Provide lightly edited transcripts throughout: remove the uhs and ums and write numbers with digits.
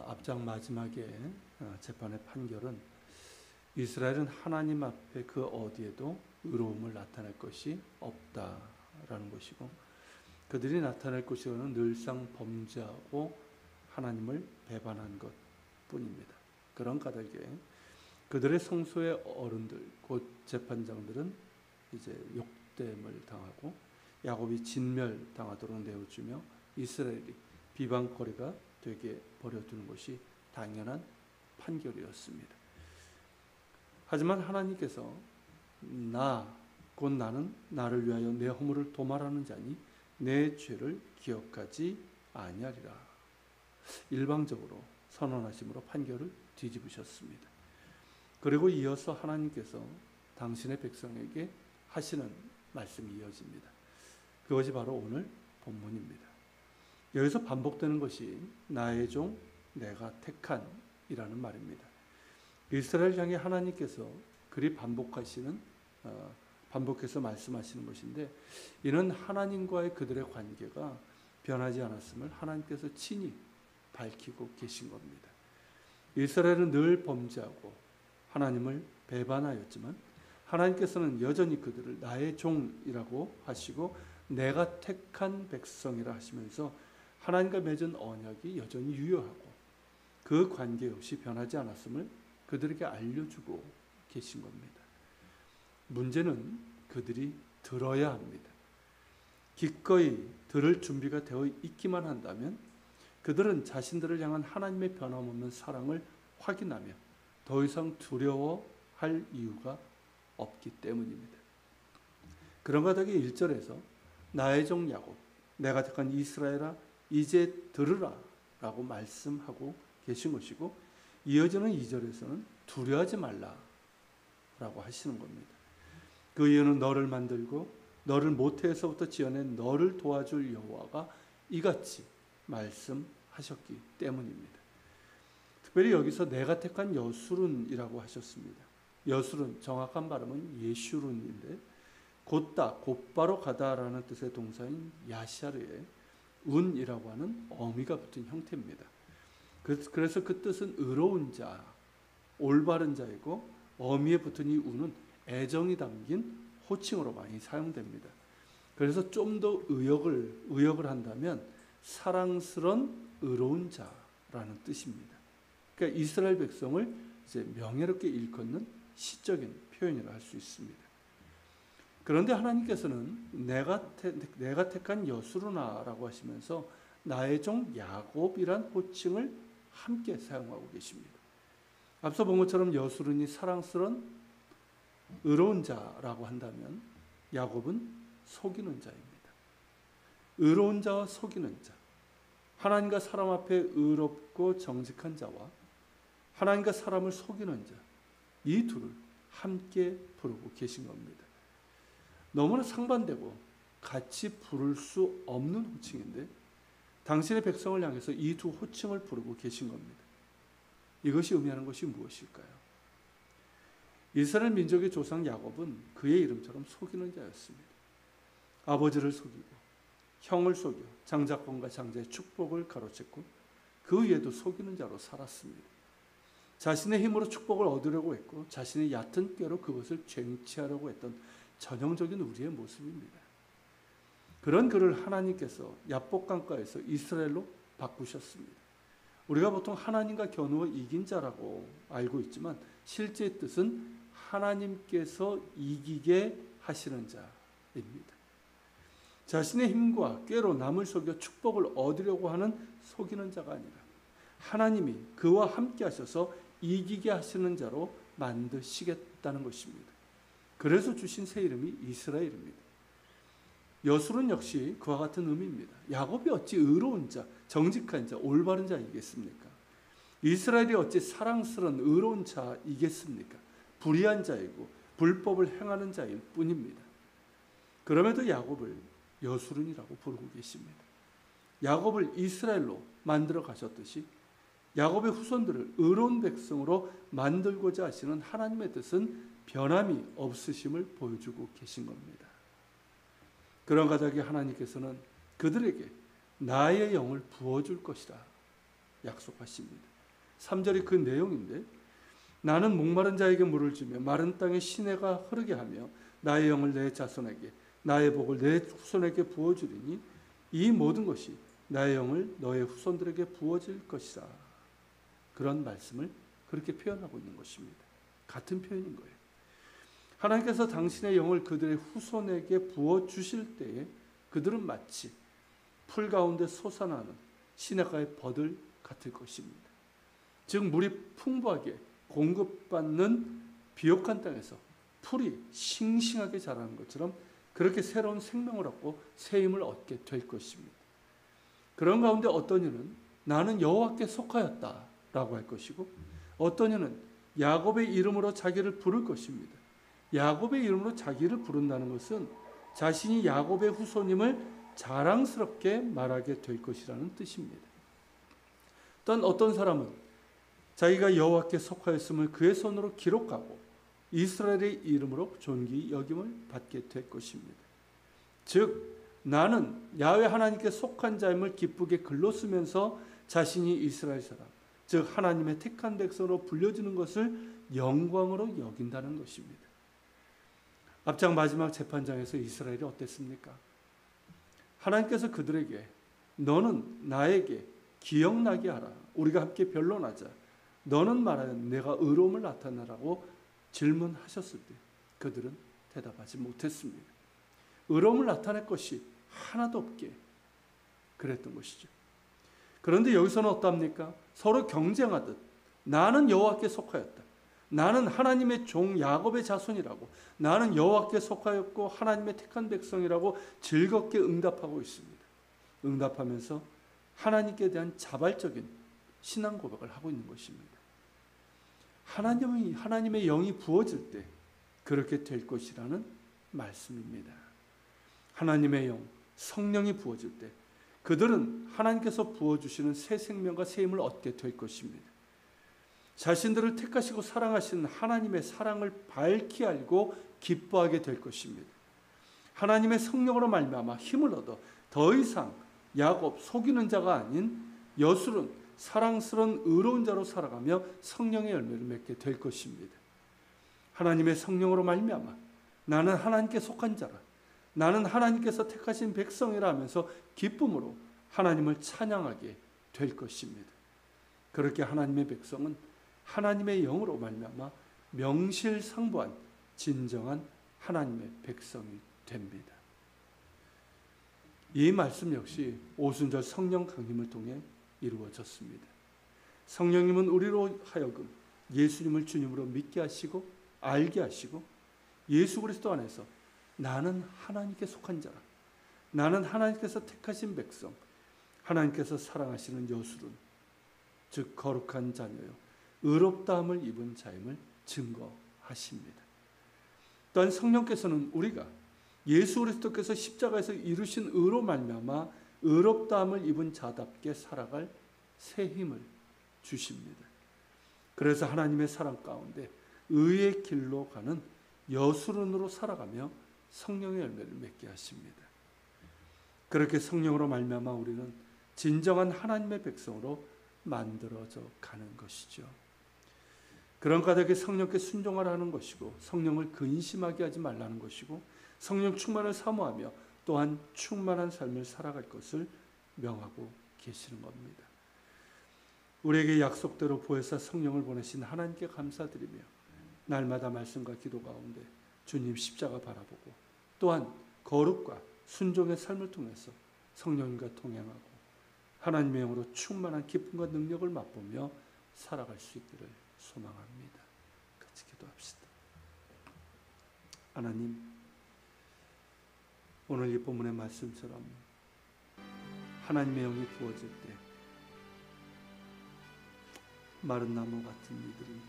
앞장 마지막에 재판의 판결은 이스라엘은 하나님 앞에 그 어디에도 의로움을 나타낼 것이 없다라는 것이고, 그들이 나타낼 것이로는 늘상 범죄하고 하나님을 배반한 것뿐입니다. 그런 까닭에 그들의 성소의 어른들, 곧 재판장들은 이제 욕됨을 당하고 야곱이 진멸당하도록 내어주며 이스라엘이 비방거리가 되게 버려두는 것이 당연한 판결이었습니다. 하지만 하나님께서 곧 나는 나를 위하여 내 허물을 도말하는 자니 내 죄를 기억하지 아니하리라. 일방적으로 선언하심으로 판결을 뒤집으셨습니다. 그리고 이어서 하나님께서 당신의 백성에게 하시는 말씀이 이어집니다. 그것이 바로 오늘 본문입니다. 여기서 반복되는 것이 나의 종 내가 택한이라는 말입니다. 이스라엘 향해 하나님께서 그리 반복해서 말씀하시는 것인데, 이는 하나님과의 그들의 관계가 변하지 않았음을 하나님께서 친히 밝히고 계신 겁니다. 이스라엘은 늘 범죄하고 하나님을 배반하였지만 하나님께서는 여전히 그들을 나의 종이라고 하시고 내가 택한 백성이라 하시면서 하나님과 맺은 언약이 여전히 유효하고 그 관계 역시 변하지 않았음을 그들에게 알려주고 계신 겁니다. 문제는 그들이 들어야 합니다. 기꺼이 들을 준비가 되어 있기만 한다면 그들은 자신들을 향한 하나님의 변함없는 사랑을 확인하며 더 이상 두려워할 이유가 없기 때문입니다. 그런 까닭에 1절에서 나의 종 야곱, 내가 택한 이스라엘아 이제 들으라 라고 말씀하고 계신 것이고, 이어지는 2절에서는 두려워하지 말라 라고 하시는 겁니다. 그 이유는 너를 만들고 너를 모태에서부터 지어낸 너를 도와줄 여호와가 이같이 말씀하셨기 때문입니다. 특별히 여기서 내가 택한 여수룬이라고 하셨습니다. 여수룬, 정확한 발음은 예슈룬인데 곧바로 가다라는 뜻의 동사인 야샤르에 운이라고 하는 어미가 붙은 형태입니다. 그래서 그 뜻은 의로운 자, 올바른 자이고, 어미에 붙은 이 운은 애정이 담긴 호칭으로 많이 사용됩니다. 그래서 좀 더 의역을 한다면 사랑스런 의로운 자라는 뜻입니다. 그러니까 이스라엘 백성을 이제 명예롭게 일컫는 시적인 표현이라 할 수 있습니다. 그런데 하나님께서는 내가 택한 여수르나라고 하시면서 나의 종 야곱이란 호칭을 함께 사용하고 계십니다. 앞서 본 것처럼 여수른이 사랑스러운 의로운 자라고 한다면 야곱은 속이는 자입니다. 의로운 자와 속이는 자, 하나님과 사람 앞에 의롭고 정직한 자와 하나님과 사람을 속이는 자, 이 둘을 함께 부르고 계신 겁니다. 너무나 상반되고 같이 부를 수 없는 호칭인데 당신의 백성을 향해서 이 두 호칭을 부르고 계신 겁니다. 이것이 의미하는 것이 무엇일까요? 이스라엘 민족의 조상 야곱은 그의 이름처럼 속이는 자였습니다. 아버지를 속이고 형을 속여 장자권과 장자의 축복을 가로챘고 그 위에도 속이는 자로 살았습니다. 자신의 힘으로 축복을 얻으려고 했고 자신의 얕은 꾀로 그것을 쟁취하려고 했던 전형적인 우리의 모습입니다. 그런 그를 하나님께서 야복강가에서 이스라엘로 바꾸셨습니다. 우리가 보통 하나님과 겨누어 이긴 자라고 알고 있지만 실제 뜻은 하나님께서 이기게 하시는 자입니다. 자신의 힘과 꾀로 남을 속여 축복을 얻으려고 하는 속이는 자가 아니라 하나님이 그와 함께 하셔서 이기게 하시는 자로 만드시겠다는 것입니다. 그래서 주신 새 이름이 이스라엘입니다. 여술은 역시 그와 같은 의미입니다. 야곱이 어찌 의로운 자, 정직한 자, 올바른 자이겠습니까? 이스라엘이 어찌 사랑스러운 의로운 자이겠습니까? 불의한 자이고 불법을 행하는 자일 뿐입니다. 그럼에도 야곱을 여술은이라고 부르고 계십니다. 야곱을 이스라엘로 만들어 가셨듯이 야곱의 후손들을 의로운 백성으로 만들고자 하시는 하나님의 뜻은 변함이 없으심을 보여주고 계신 겁니다. 그런 까닭에 하나님께서는 그들에게 나의 영을 부어줄 것이라 약속하십니다. 3절이 그 내용인데, 나는 목마른 자에게 물을 주며 마른 땅에 시내가 흐르게 하며 나의 영을 내 자손에게 나의 복을 내 후손에게 부어주리니 이 모든 것이 나의 영을 너의 후손들에게 부어질 것이라. 그런 말씀을 그렇게 표현하고 있는 것입니다. 같은 표현인 거예요. 하나님께서 당신의 영을 그들의 후손에게 부어주실 때에 그들은 마치 풀 가운데 솟아나는 시냇가의 버들 같을 것입니다. 즉 물이 풍부하게 공급받는 비옥한 땅에서 풀이 싱싱하게 자라는 것처럼 그렇게 새로운 생명을 얻고 새 힘을 얻게 될 것입니다. 그런 가운데 어떤 이는 나는 여호와께 속하였다 라고 할 것이고, 어떤 이는 야곱의 이름으로 자기를 부를 것입니다. 야곱의 이름으로 자기를 부른다는 것은 자신이 야곱의 후손임을 자랑스럽게 말하게 될 것이라는 뜻입니다. 또한 어떤 사람은 자기가 여호와께 속하였음을 그의 손으로 기록하고 이스라엘의 이름으로 존귀 여김을 받게 될 것입니다. 즉 나는 야훼 하나님께 속한 자임을 기쁘게 글로 쓰면서 자신이 이스라엘 사람, 즉 하나님의 택한 백성으로 불려지는 것을 영광으로 여긴다는 것입니다. 앞장 마지막 재판장에서 이스라엘이 어땠습니까? 하나님께서 그들에게 너는 나에게 기억나게 하라. 우리가 함께 변론하자. 너는 말하여 내가 의로움을 나타내라고 질문하셨을 때 그들은 대답하지 못했습니다. 의로움을 나타낼 것이 하나도 없게 그랬던 것이죠. 그런데 여기서는 어떻습니까? 서로 경쟁하듯 나는 여호와께 속하였다. 나는 하나님의 종 야곱의 자손이라고, 나는 여호와께 속하였고 하나님의 택한 백성이라고 즐겁게 응답하고 있습니다. 응답하면서 하나님께 대한 자발적인 신앙 고백을 하고 있는 것입니다. 하나님의 영이 부어질 때 그렇게 될 것이라는 말씀입니다. 하나님의 영, 성령이 부어질 때 그들은 하나님께서 부어주시는 새 생명과 새 힘을 얻게 될 것입니다. 자신들을 택하시고 사랑하시는 하나님의 사랑을 밝히 알고 기뻐하게 될 것입니다. 하나님의 성령으로 말미암아 힘을 얻어 더 이상 야곱 속이는 자가 아닌 여술은 사랑스러운 의로운 자로 살아가며 성령의 열매를 맺게 될 것입니다. 하나님의 성령으로 말미암아 나는 하나님께 속한 자라, 나는 하나님께서 택하신 백성이라 하면서 기쁨으로 하나님을 찬양하게 될 것입니다. 그렇게 하나님의 백성은 하나님의 영으로 말미암아 명실상부한 진정한 하나님의 백성이 됩니다. 이 말씀 역시 오순절 성령 강림을 통해 이루어졌습니다. 성령님은 우리로 하여금 예수님을 주님으로 믿게 하시고 알게 하시고 예수 그리스도 안에서 나는 하나님께 속한 자라, 나는 하나님께서 택하신 백성, 하나님께서 사랑하시는 여술은 즉 거룩한 자녀요 의롭다함을 입은 자임을 증거하십니다. 또한 성령께서는 우리가 예수 그리스도께서 십자가에서 이루신 의로 말미암아 의롭다함을 입은 자답게 살아갈 새 힘을 주십니다. 그래서 하나님의 사랑 가운데 의의 길로 가는 여술은으로 살아가며 성령의 열매를 맺게 하십니다. 그렇게 성령으로 말미암아 우리는 진정한 하나님의 백성으로 만들어져 가는 것이죠. 그런 까닭에 성령께 순종하라 하는 것이고 성령을 근심하게 하지 말라는 것이고 성령 충만을 사모하며 또한 충만한 삶을 살아갈 것을 명하고 계시는 겁니다. 우리에게 약속대로 보혜사 성령을 보내신 하나님께 감사드리며 날마다 말씀과 기도 가운데 주님 십자가 바라보고 또한 거룩과 순종의 삶을 통해서 성령님과 동행하고 하나님의 영으로 충만한 기쁨과 능력을 맛보며 살아갈 수 있기를 소망합니다. 같이 기도합시다. 하나님, 오늘 이 본문의 말씀처럼 하나님의 영이 부어질 때 마른 나무 같은 이들이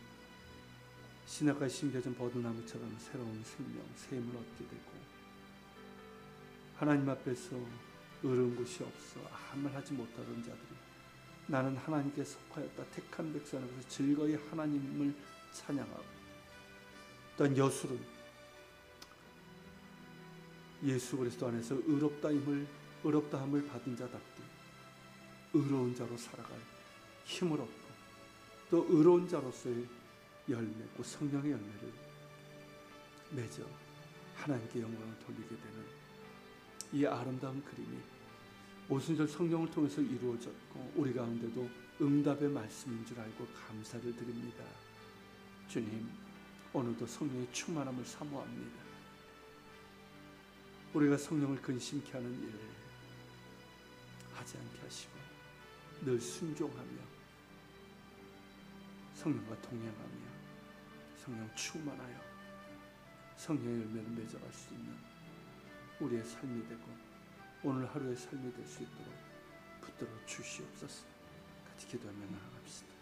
시냇가에 심겨진 버드나무처럼 새로운 생명, 새 힘을 얻게 되고 하나님 앞에서 의로운 것이 없어 아무 말 하지 못하던 자들이 나는 하나님께 속하였다 택한 백성으로서 즐거이 하나님을 찬양하고 또한 여술은 예수 그리스도 안에서 의롭다함을 받은 자답게 의로운 자로 살아갈 힘을 얻고 또 의로운 자로서의 열매고 성령의 열매를 맺어 하나님께 영광을 돌리게 되는 이 아름다운 그림이 오순절 성령을 통해서 이루어졌고 우리 가운데도 응답의 말씀인 줄 알고 감사를 드립니다. 주님, 오늘도 성령의 충만함을 사모합니다. 우리가 성령을 근심케 하는 일 하지 않게 하시고 늘 순종하며 성령과 동행하며 성령 충만하여 성령의 열매를 맺어갈 수 있는 우리의 삶이 되고 오늘 하루의 삶이 될 수 있도록 붙들어 주시옵소서. 같이 기도하며 나아갑시다.